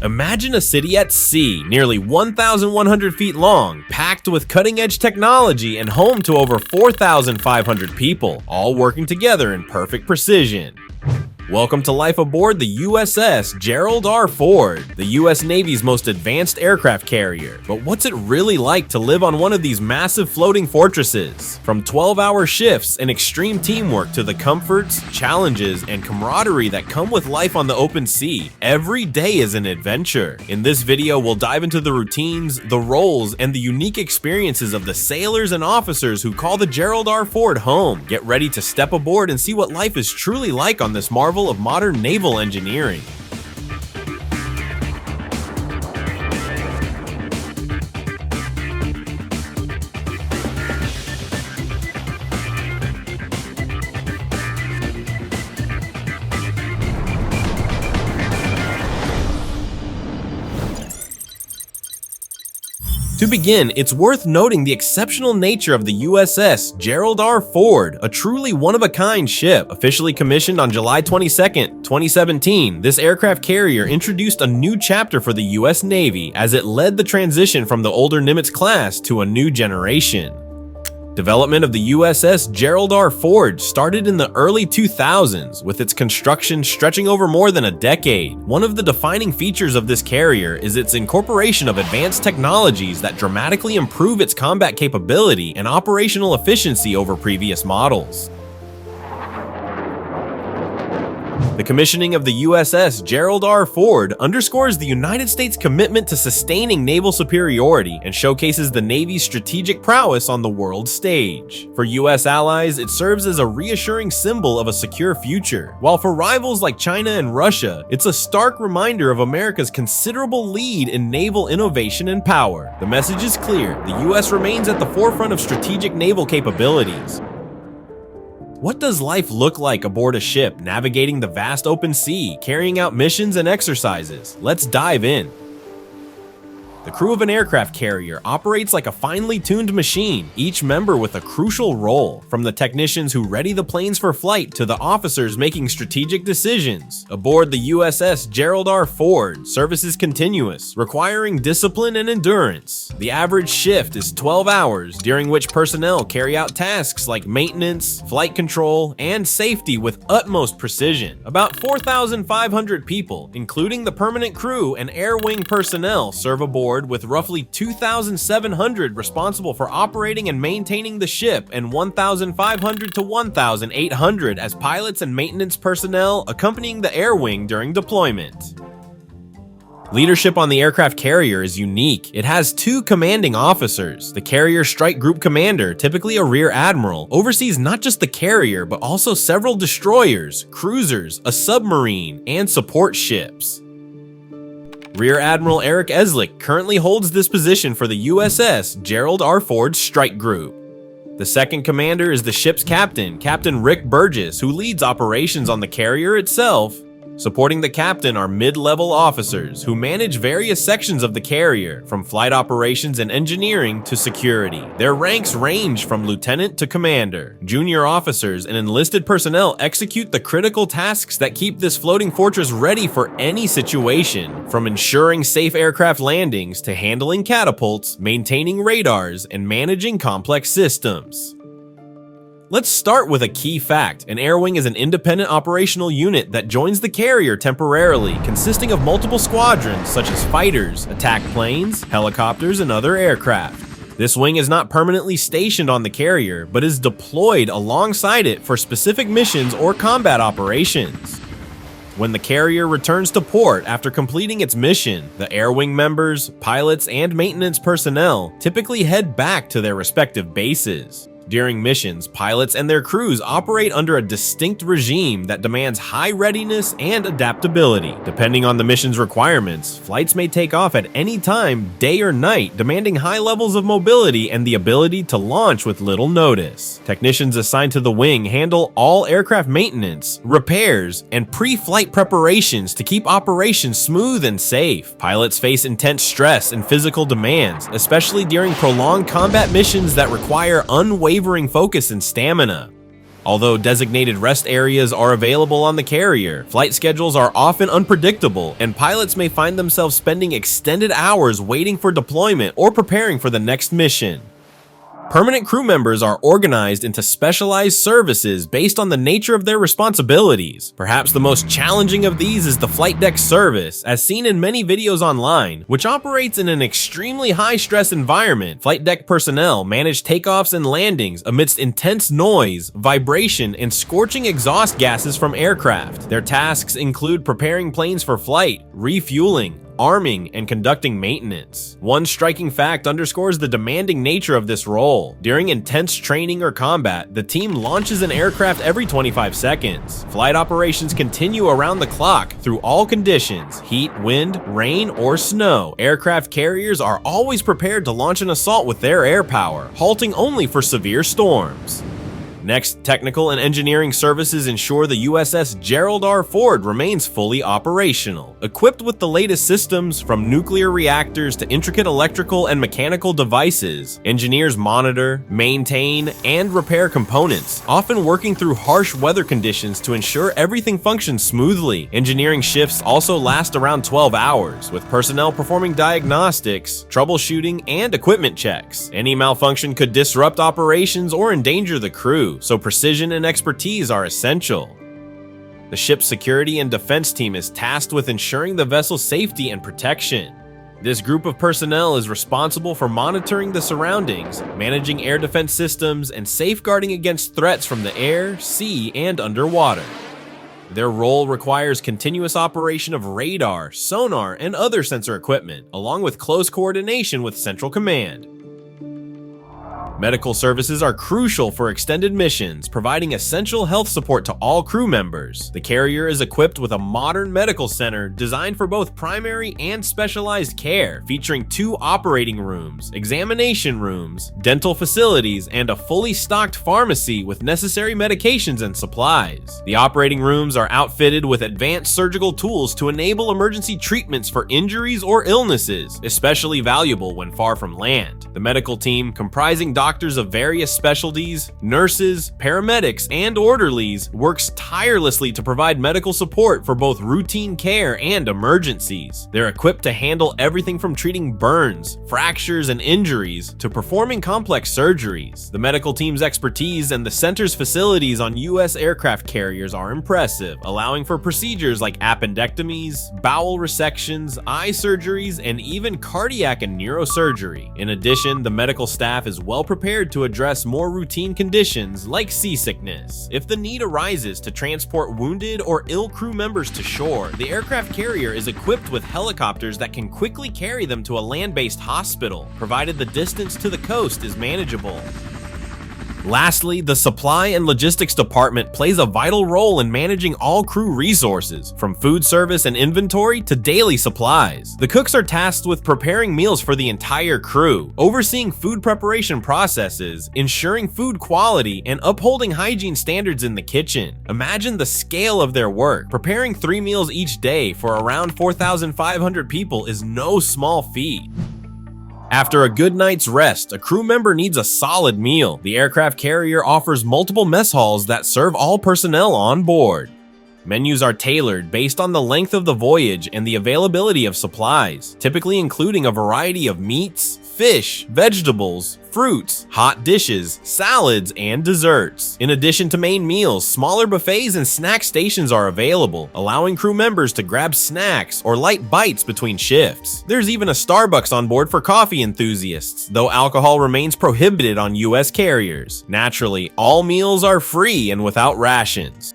Imagine a city at sea, nearly 1,100 feet long, packed with cutting-edge technology and home to over 4,500 people, all working together in perfect precision. Welcome to life aboard the USS Gerald R. Ford, the US Navy's most advanced aircraft carrier. But what's it really like to live on one of these massive floating fortresses? From 12-hour shifts and extreme teamwork to the comforts, challenges, and camaraderie that come with life on the open sea, every day is an adventure. In this video, we'll dive into the routines, the roles, and the unique experiences of the sailors and officers who call the Gerald R. Ford home. Get ready to step aboard and see what life is truly like on this marvel of modern naval engineering. To begin, it's worth noting the exceptional nature of the USS Gerald R. Ford, a truly one-of-a-kind ship. Officially commissioned on July 22nd, 2017, this aircraft carrier introduced a new chapter for the US Navy as it led the transition from the older Nimitz class to a new generation. Development of the USS Gerald R. Ford started in the early 2000s, with its construction stretching over more than a decade. One of the defining features of this carrier is its incorporation of advanced technologies that dramatically improve its combat capability and operational efficiency over previous models. The commissioning of the USS Gerald R. Ford underscores the United States' commitment to sustaining naval superiority and showcases the Navy's strategic prowess on the world stage. For US allies, it serves as a reassuring symbol of a secure future, while for rivals like China and Russia, it's a stark reminder of America's considerable lead in naval innovation and power. The message is clear: the US remains at the forefront of strategic naval capabilities. What does life look like aboard a ship navigating the vast open sea, carrying out missions and exercises? Let's dive in. The crew of an aircraft carrier operates like a finely tuned machine, each member with a crucial role, from the technicians who ready the planes for flight to the officers making strategic decisions. Aboard the USS Gerald R. Ford, service is continuous, requiring discipline and endurance. The average shift is 12 hours, during which personnel carry out tasks like maintenance, flight control, and safety with utmost precision. About 4,500 people, including the permanent crew and Airwing personnel, serve aboard, with roughly 2,700 responsible for operating and maintaining the ship and 1,500 to 1,800 as pilots and maintenance personnel accompanying the Airwing during deployment. Leadership on the aircraft carrier is unique. It has two commanding officers. The carrier strike group commander, typically a rear admiral, oversees not just the carrier but also several destroyers, cruisers, a submarine, and support ships. Rear Admiral Eric Eslick currently holds this position for the USS Gerald R. Ford Strike Group. The second commander is the ship's captain, Captain Rick Burgess, who leads operations on the carrier itself. Supporting the captain are mid-level officers who manage various sections of the carrier, from flight operations and engineering to security. Their ranks range from lieutenant to commander. Junior officers and enlisted personnel execute the critical tasks that keep this floating fortress ready for any situation, from ensuring safe aircraft landings to handling catapults, maintaining radars, and managing complex systems. Let's start with a key fact. An Airwing is an independent operational unit that joins the carrier temporarily, consisting of multiple squadrons such as fighters, attack planes, helicopters, and other aircraft. This wing is not permanently stationed on the carrier, but is deployed alongside it for specific missions or combat operations. When the carrier returns to port after completing its mission, the Airwing members, pilots, and maintenance personnel typically head back to their respective bases. During missions, pilots and their crews operate under a distinct regime that demands high readiness and adaptability. Depending on the mission's requirements, flights may take off at any time, day or night, demanding high levels of mobility and the ability to launch with little notice. Technicians assigned to the wing handle all aircraft maintenance, repairs, and pre-flight preparations to keep operations smooth and safe. Pilots face intense stress and physical demands, especially during prolonged combat missions that require unwavering focus and stamina. Although designated rest areas are available on the carrier, flight schedules are often unpredictable, and pilots may find themselves spending extended hours waiting for deployment or preparing for the next mission. Permanent crew members are organized into specialized services based on the nature of their responsibilities. Perhaps the most challenging of these is the flight deck service, as seen in many videos online, which operates in an extremely high-stress environment. Flight deck personnel manage takeoffs and landings amidst intense noise, vibration, and scorching exhaust gases from aircraft. Their tasks include preparing planes for flight, refueling, arming, and conducting maintenance. One striking fact underscores the demanding nature of this role. During intense training or combat, the team launches an aircraft every 25 seconds. Flight operations continue around the clock through all conditions: heat, wind, rain, or snow. Aircraft carriers are always prepared to launch an assault with their air power, halting only for severe storms. Next, technical and engineering services ensure the USS Gerald R. Ford remains fully operational. Equipped with the latest systems, from nuclear reactors to intricate electrical and mechanical devices, engineers monitor, maintain, and repair components, often working through harsh weather conditions to ensure everything functions smoothly. Engineering shifts also last around 12 hours, with personnel performing diagnostics, troubleshooting, and equipment checks. Any malfunction could disrupt operations or endanger the crew, so precision and expertise are essential. The ship's security and defense team is tasked with ensuring the vessel's safety and protection. This group of personnel is responsible for monitoring the surroundings, managing air defense systems, and safeguarding against threats from the air, sea, and underwater. Their role requires continuous operation of radar, sonar, and other sensor equipment, along with close coordination with Central Command. Medical services are crucial for extended missions, providing essential health support to all crew members. The carrier is equipped with a modern medical center designed for both primary and specialized care, featuring 2 operating rooms, examination rooms, dental facilities, and a fully stocked pharmacy with necessary medications and supplies. The operating rooms are outfitted with advanced surgical tools to enable emergency treatments for injuries or illnesses, especially valuable when far from land. The medical team, comprising doctors of various specialties, nurses, paramedics, and orderlies, works tirelessly to provide medical support for both routine care and emergencies. They're equipped to handle everything from treating burns, fractures, and injuries to performing complex surgeries. The medical team's expertise and the center's facilities on U.S. aircraft carriers are impressive, allowing for procedures like appendectomies, bowel resections, eye surgeries, and even cardiac and neurosurgery. In addition, the medical staff is well prepared to address more routine conditions like seasickness. If the need arises to transport wounded or ill crew members to shore, the aircraft carrier is equipped with helicopters that can quickly carry them to a land-based hospital, provided the distance to the coast is manageable. Lastly, the supply and logistics department plays a vital role in managing all crew resources, from food service and inventory to daily supplies. The cooks are tasked with preparing meals for the entire crew, overseeing food preparation processes, ensuring food quality, and upholding hygiene standards in the kitchen. Imagine the scale of their work. Preparing 3 meals each day for around 4,500 people is no small feat. After a good night's rest, a crew member needs a solid meal. The aircraft carrier offers multiple mess halls that serve all personnel on board. Menus are tailored based on the length of the voyage and the availability of supplies, typically including a variety of meats, fish, vegetables, fruits, hot dishes, salads, and desserts. In addition to main meals, smaller buffets and snack stations are available, allowing crew members to grab snacks or light bites between shifts. There's even a Starbucks on board for coffee enthusiasts, though alcohol remains prohibited on U.S. carriers. Naturally, all meals are free and without rations.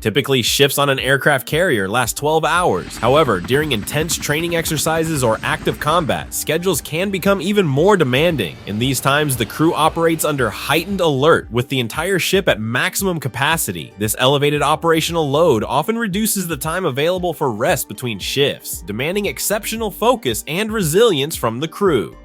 Typically, shifts on an aircraft carrier last 12 hours. However, during intense training exercises or active combat, schedules can become even more demanding. In these times, the crew operates under heightened alert, with the entire ship at maximum capacity. This elevated operational load often reduces the time available for rest between shifts, demanding exceptional focus and resilience from the crew.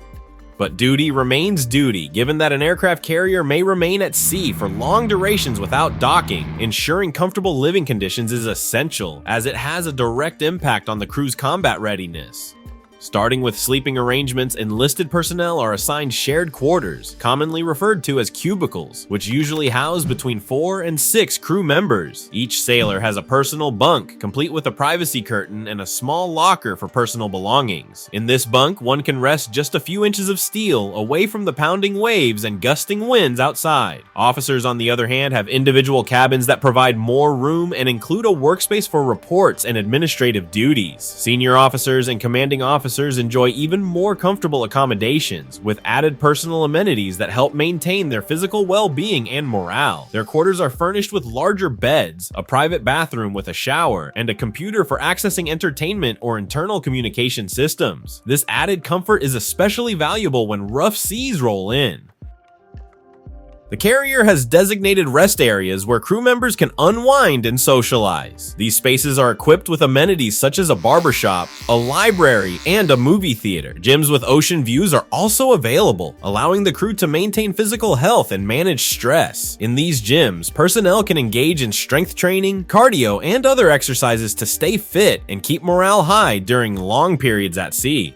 But duty remains duty, given that an aircraft carrier may remain at sea for long durations without docking. Ensuring comfortable living conditions is essential, as it has a direct impact on the crew's combat readiness. Starting with sleeping arrangements, enlisted personnel are assigned shared quarters, commonly referred to as cubicles, which usually house between 4 and 6 crew members. Each sailor has a personal bunk, complete with a privacy curtain and a small locker for personal belongings. In this bunk, one can rest just a few inches of steel away from the pounding waves and gusting winds outside. Officers, on the other hand, have individual cabins that provide more room and include a workspace for reports and administrative duties. Senior officers and commanding officers enjoy even more comfortable accommodations, with added personal amenities that help maintain their physical well-being and morale. Their quarters are furnished with larger beds, a private bathroom with a shower, and a computer for accessing entertainment or internal communication systems. This added comfort is especially valuable when rough seas roll in. The carrier has designated rest areas where crew members can unwind and socialize. These spaces are equipped with amenities such as a barbershop, a library, and a movie theater. Gyms with ocean views are also available, allowing the crew to maintain physical health and manage stress. In these gyms, personnel can engage in strength training, cardio, and other exercises to stay fit and keep morale high during long periods at sea.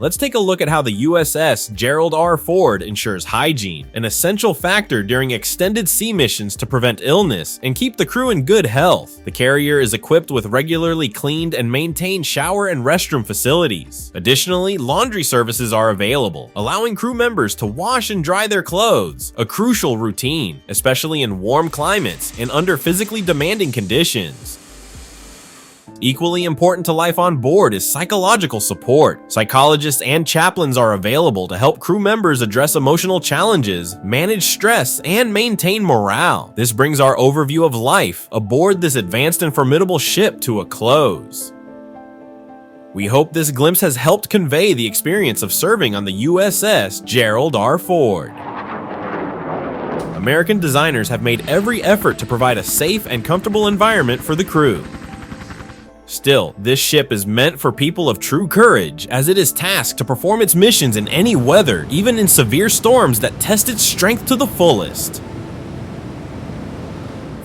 Let's take a look at how the USS Gerald R. Ford ensures hygiene, an essential factor during extended sea missions to prevent illness and keep the crew in good health. The carrier is equipped with regularly cleaned and maintained shower and restroom facilities. Additionally, laundry services are available, allowing crew members to wash and dry their clothes, a crucial routine, especially in warm climates and under physically demanding conditions. Equally important to life on board is psychological support. Psychologists and chaplains are available to help crew members address emotional challenges, manage stress, and maintain morale. This brings our overview of life aboard this advanced and formidable ship to a close. We hope this glimpse has helped convey the experience of serving on the USS Gerald R. Ford. American designers have made every effort to provide a safe and comfortable environment for the crew. Still, this ship is meant for people of true courage, as it is tasked to perform its missions in any weather, even in severe storms that test its strength to the fullest.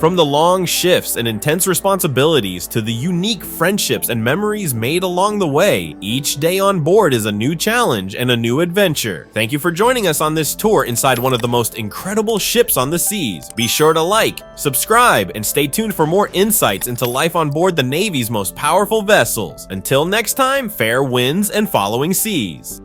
From the long shifts and intense responsibilities to the unique friendships and memories made along the way, each day on board is a new challenge and a new adventure. Thank you for joining us on this tour inside one of the most incredible ships on the seas. Be sure to like, subscribe, and stay tuned for more insights into life on board the Navy's most powerful vessels. Until next time, fair winds and following seas.